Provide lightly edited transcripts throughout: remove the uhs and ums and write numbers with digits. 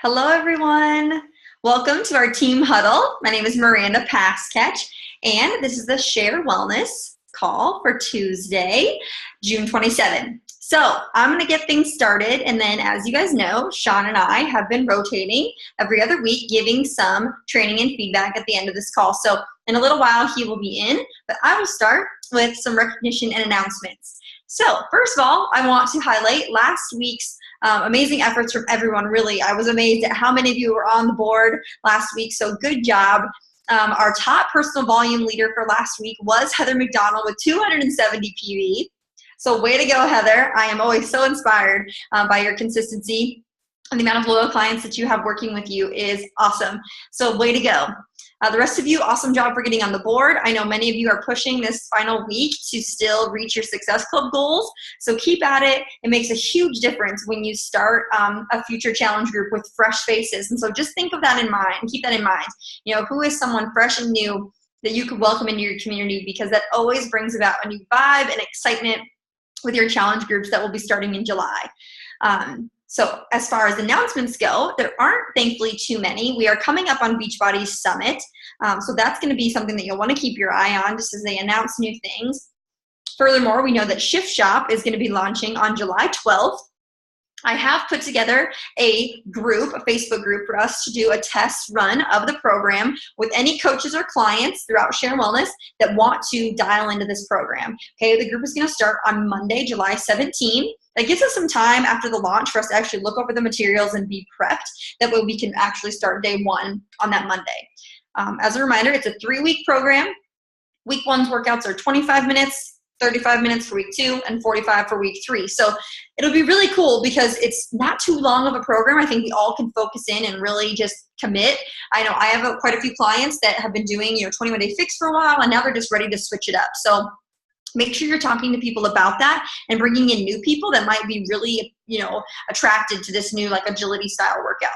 Hello, everyone. Welcome to our team huddle. My name is Miranda Passketch, and this is the Share Wellness call for Tuesday, June 27. So I'm going to get things started, and then as you guys know, Sean and I have been rotating every other week, giving some training and feedback at the end of this call. So in a little while, he will be in, but I will start with some recognition and announcements. So first of all, I want to highlight last week's amazing efforts from everyone, really. I was amazed at how many of you were on the board last week, so good job. Our top personal volume leader for last week was Heather McDonald with 270 PV. So way to go, Heather. I am always so inspired by your consistency, and the amount of loyal clients that you have working with you is awesome. So way to go. The rest of you, awesome job for getting on the board. I know many of you are pushing this final week to still reach your Success Club goals. So keep at it. It makes a huge difference when you start a future challenge group with fresh faces. And so just think of that in mind. Keep that in mind. You know, who is someone fresh and new that you could welcome into your community, because that always brings about a new vibe and excitement with your challenge groups that will be starting in July. So as far as announcements go, there aren't thankfully too many. We are coming up on Beachbody's Summit. So that's going to be something that you'll want to keep your eye on just as they announce new things. Furthermore, we know that Shift Shop is going to be launching on July 12th. I have put together a group, a Facebook group for us to do a test run of the program with any coaches or clients throughout Share Wellness that want to dial into this program. Okay, the group is going to start on Monday, July 17th. That gives us some time after the launch for us to actually look over the materials and be prepped. That way we can actually start day one on that Monday. As a reminder, it's a 3-week program. Week 1's workouts are 25 minutes, 35 minutes for week 2, and 45 for week 3. So it'll be really cool because it's not too long of a program. I think we all can focus in and really just commit. I know I have quite a few clients that have been doing 21-day fix for a while, and now they're just ready to switch it up. So make sure you're talking to people about that and bringing in new people that might be really, attracted to this new agility style workout.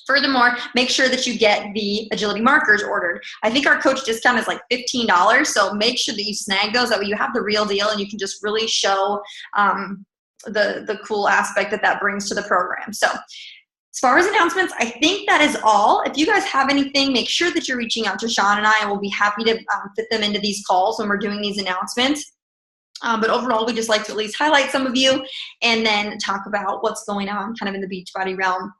Furthermore, make sure that you get the agility markers ordered. I think our coach discount is like $15, so make sure that you snag those. That way you have the real deal and you can just really show the cool aspect that brings to the program. So as far as announcements, I think that is all. If you guys have anything, make sure that you're reaching out to Sean and I, and we'll be happy to fit them into these calls when we're doing these announcements. But overall, we just like to at least highlight some of you and then talk about what's going on kind of in the Beachbody realm.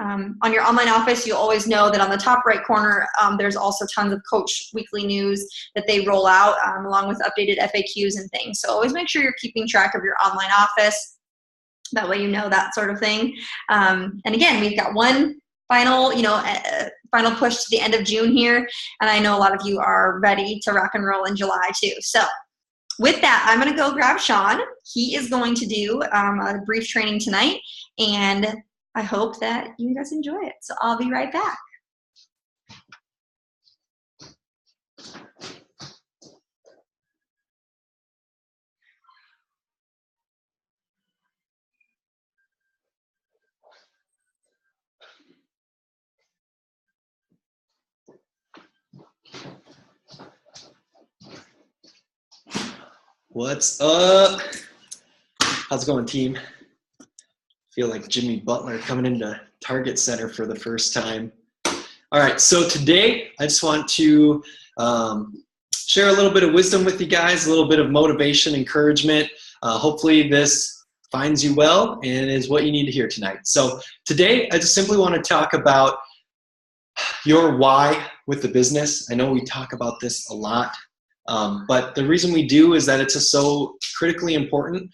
On your online office, you'll always know that on the top right corner, there's also tons of coach weekly news that they roll out along with updated FAQs and things. So always make sure you're keeping track of your online office. That way you know that sort of thing. And again, we've got one final, final push to the end of June here. And I know a lot of you are ready to rock and roll in July too. So with that, I'm going to go grab Sean. He is going to do a brief training tonight, and I hope that you guys enjoy it. So I'll be right back. What's up? How's it going, team? Feel like Jimmy Butler coming into Target Center for the first time. All right, so today I just want to share a little bit of wisdom with you guys, a little bit of motivation, encouragement. Hopefully this finds you well and is what you need to hear tonight. So today I just simply want to talk about your why with the business. I know we talk about this a lot. But the reason we do is that it's just so critically important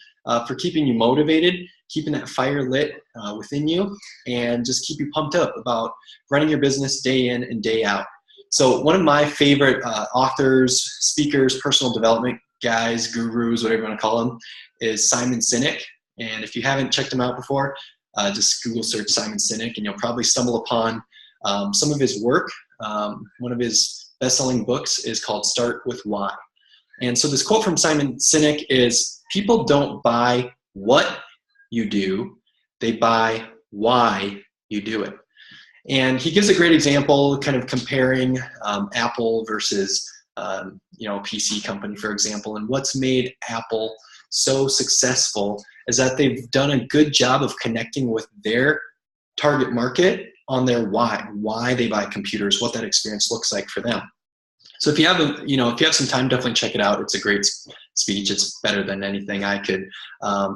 for keeping you motivated, keeping that fire lit within you, and just keep you pumped up about running your business day in and day out. So one of my favorite authors, speakers, personal development guys, gurus, whatever you want to call them, is Simon Sinek. And if you haven't checked him out before, just Google search Simon Sinek and you'll probably stumble upon some of his work. One of his best-selling books is called Start With Why. And so this quote from Simon Sinek is, people don't buy what you do, they buy why you do it. And he gives a great example kind of comparing Apple versus a PC company, for example. And what's made Apple so successful is that they've done a good job of connecting with their target market on their why they buy computers, what that experience looks like for them. So if you have if you have some time, definitely check it out. It's a great speech. It's better than anything I could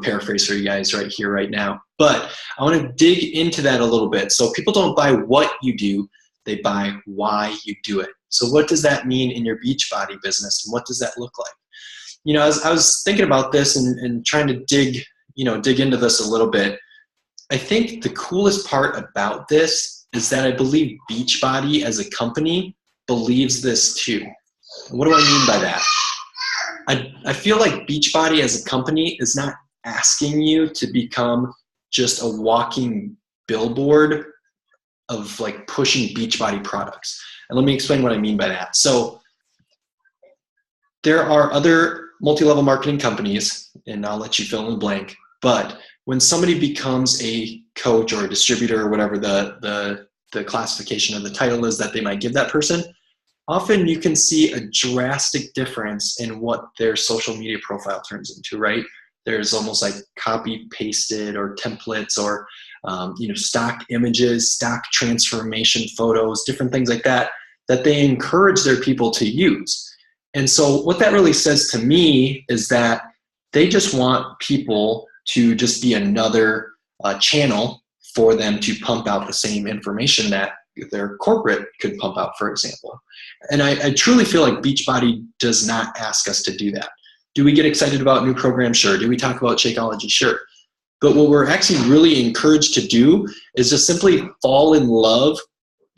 paraphrase for you guys right here, right now. But I want to dig into that a little bit. So people don't buy what you do, they buy why you do it. So what does that mean in your Beachbody business, and what does that look like? As I was thinking about this and trying to dig into this a little bit, I think the coolest part about this is that I believe Beachbody as a company believes this too. And what do I mean by that? I feel like Beachbody as a company is not asking you to become just a walking billboard of like pushing Beachbody products. And let me explain what I mean by that. So there are other multi-level marketing companies, and I'll let you fill in the blank, but when somebody becomes a coach or a distributor or whatever the classification of the title is that they might give that person, often you can see a drastic difference in what their social media profile turns into, right? There's almost like copy pasted or templates or stock images, stock transformation photos, different things like that they encourage their people to use. And so what that really says to me is that they just want people to just be another channel for them to pump out the same information that their corporate could pump out, for example. And I truly feel like Beachbody does not ask us to do that. Do we get excited about new programs? Sure. Do we talk about Shakeology? Sure. But what we're actually really encouraged to do is just simply fall in love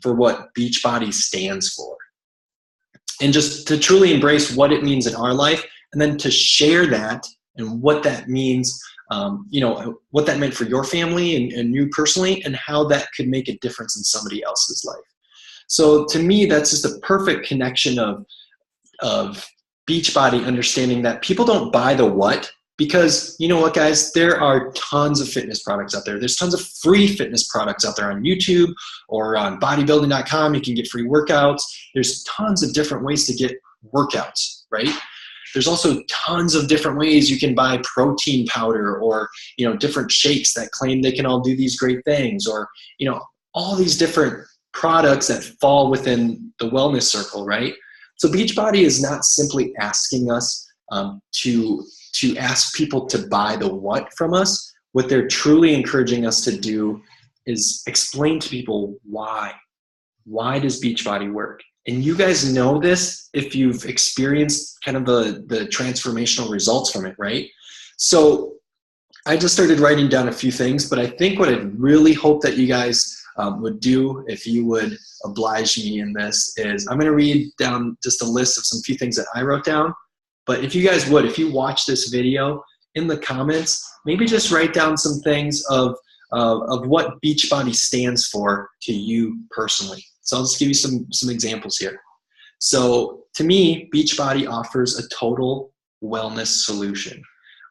for what Beachbody stands for. And just to truly embrace what it means in our life, and then to share that and what that means, what that meant for your family and you personally, and how that could make a difference in somebody else's life. So to me, that's just a perfect connection of Beachbody understanding that people don't buy the what, because you know what, guys, there are tons of fitness products out there. There's tons of free fitness products out there on YouTube or on bodybuilding.com. You can get free workouts. There's tons of different ways to get workouts, right? There's also tons of different ways you can buy protein powder or, different shakes that claim they can all do these great things, or, all these different products that fall within the wellness circle, right? So Beachbody is not simply asking us to ask people to buy the what from us. What they're truly encouraging us to do is explain to people why. Why does Beachbody work? And you guys know this if you've experienced kind of the transformational results from it, right? So I just started writing down a few things, but I think what I'd really hope that you guys would do, if you would oblige me in this, is I'm going to read down just a list of some few things that I wrote down. But if you guys would, if you watch this video, in the comments, maybe just write down some things of what Beachbody stands for to you personally. So I'll just give you some examples here. So to me, Beachbody offers a total wellness solution.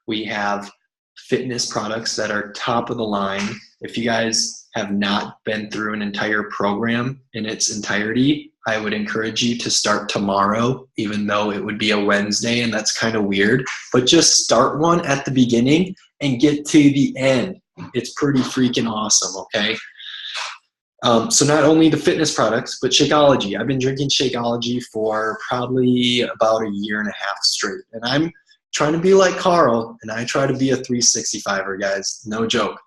We have fitness products that are top of the line. If you guys have not been through an entire program in its entirety, I would encourage you to start tomorrow, even though it would be a Wednesday and that's kind of weird. But just start one at the beginning and get to the end. It's pretty freaking awesome, okay? So not only the fitness products, but Shakeology. I've been drinking Shakeology for probably about a year and a half straight. And I'm trying to be like Carl, and I try to be a 365er, guys. No joke.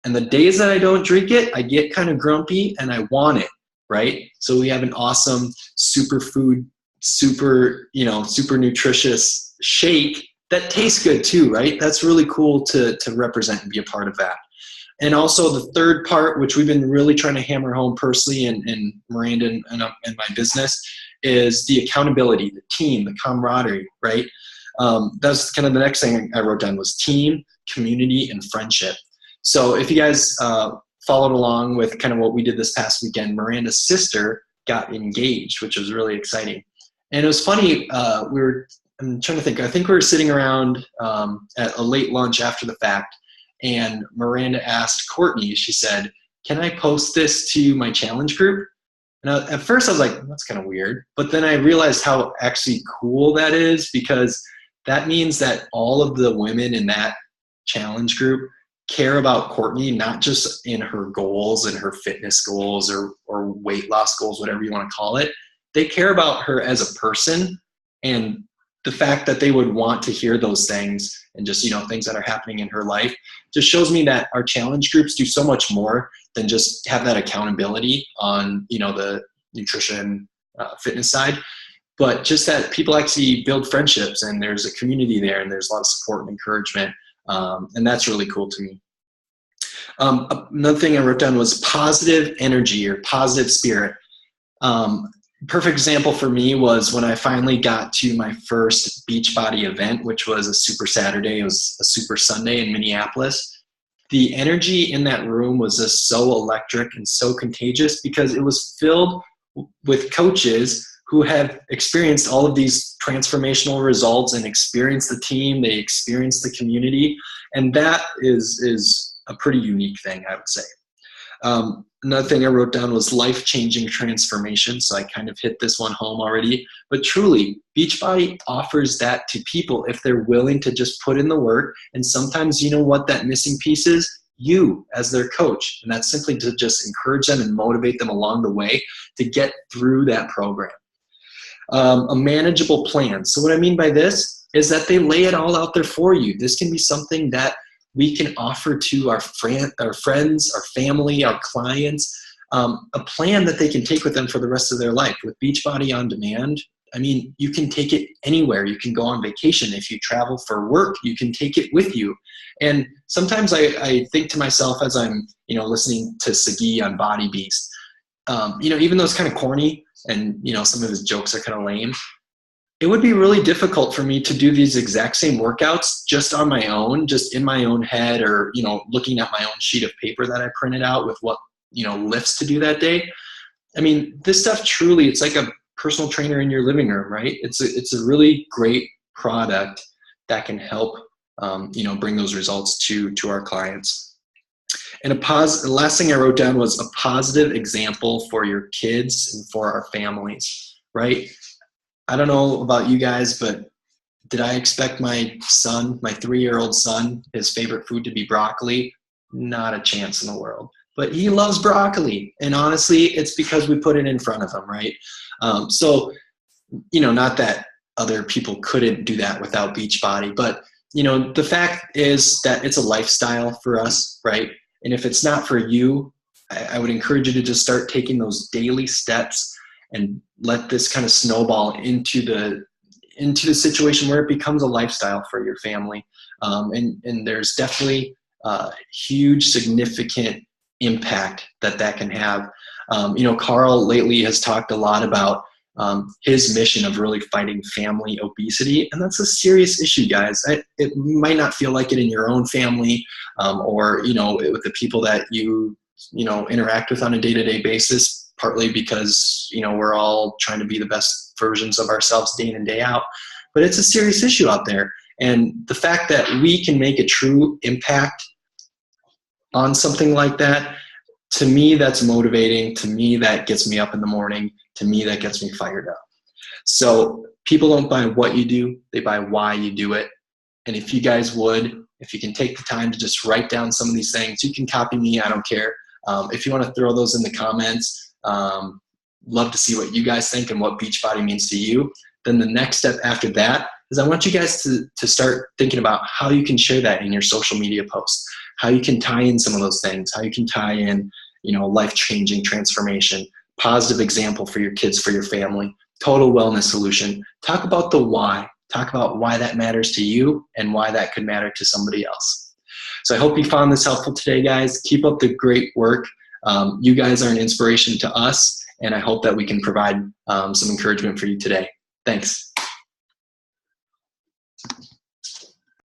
And the days that I don't drink it, I get kind of grumpy and I want it, right? So we have an awesome superfood, super nutritious shake that tastes good too, right? That's really cool to represent and be a part of that. And also the third part, which we've been really trying to hammer home personally and Miranda and my business, is the accountability, the team, the camaraderie, right? That's kind of the next thing I wrote down was team, community, and friendship. So if you guys followed along with kind of what we did this past weekend, Miranda's sister got engaged, which was really exciting. And it was funny, I'm trying to think, I think we were sitting around at a late lunch after the fact, and Miranda asked Courtney, she said, "Can I post this to my challenge group?" And at first I was like, that's kind of weird. But then I realized how actually cool that is, because that means that all of the women in that challenge group care about Courtney, not just in her goals and her fitness goals or weight loss goals, whatever you want to call it. They care about her as a person, and the fact that they would want to hear those things and just, things that are happening in her life just shows me that our challenge groups do so much more than just have that accountability on, the nutrition, fitness side, but just that people actually build friendships and there's a community there and there's a lot of support and encouragement. And that's really cool to me. Another thing I wrote down was positive energy or positive spirit. Perfect example for me was when I finally got to my first Beachbody event, which was a Super Saturday. It was a Super Sunday in Minneapolis. The energy in that room was just so electric and so contagious because it was filled with coaches who have experienced all of these transformational results and experienced the team, they experienced the community, and that is a pretty unique thing, I would say. Another thing I wrote down was life-changing transformation, so I kind of hit this one home already. But truly, Beachbody offers that to people if they're willing to just put in the work, and sometimes you know what that missing piece is? You as their coach, and that's simply to just encourage them and motivate them along the way to get through that program. A manageable plan. So what I mean by this is that they lay it all out there for you. This can be something that we can offer to our friends, our family, our clients, a plan that they can take with them for the rest of their life. With Beachbody On Demand, I mean, you can take it anywhere. You can go on vacation. If you travel for work, you can take it with you. And sometimes I think to myself as I'm, listening to Sagi on Body Beast, even though it's kind of corny and, some of his jokes are kind of lame, it would be really difficult for me to do these exact same workouts just on my own, just in my own head or, looking at my own sheet of paper that I printed out with what, lifts to do that day. I mean, this stuff truly, it's like a personal trainer in your living room, right? It's a really great product that can help, bring those results to our clients. And the last thing I wrote down was a positive example for your kids and for our families, right? I don't know about you guys, but did I expect my son, my 3-year-old son, his favorite food to be broccoli? Not a chance in the world. But he loves broccoli. And honestly, it's because we put it in front of him, right? Not that other people couldn't do that without Beachbody, but, the fact is that it's a lifestyle for us, right? And if it's not for you, I would encourage you to just start taking those daily steps and let this kind of snowball into the situation where it becomes a lifestyle for your family. And there's definitely a huge, significant impact that can have. Carl lately has talked a lot about his mission of really fighting family obesity, and that's a serious issue, guys. It might not feel like it in your own family or with the people that you interact with on a day-to-day basis, partly because we're all trying to be the best versions of ourselves day in and day out, but it's a serious issue out there. And the fact that we can make a true impact on something like that, to me, that's motivating. To me, that gets me up in the morning. To me, that gets me fired up. So people don't buy what you do, they buy why you do it. And if you guys if you can take the time to just write down some of these things, you can copy me, I don't care. If you want to throw those in the comments, love to see what you guys think and what Beachbody means to you. Then the next step after that is I want you guys to start thinking about how you can share that in your social media posts, how you can tie in some of those things, how you can tie in, life-changing transformation, positive example for your kids, for your family, total wellness solution. Talk about the why. Talk about why that matters to you and why that could matter to somebody else. So I hope you found this helpful today, guys. Keep up the great work. You guys are an inspiration to us, and I hope that we can provide some encouragement for you today. Thanks.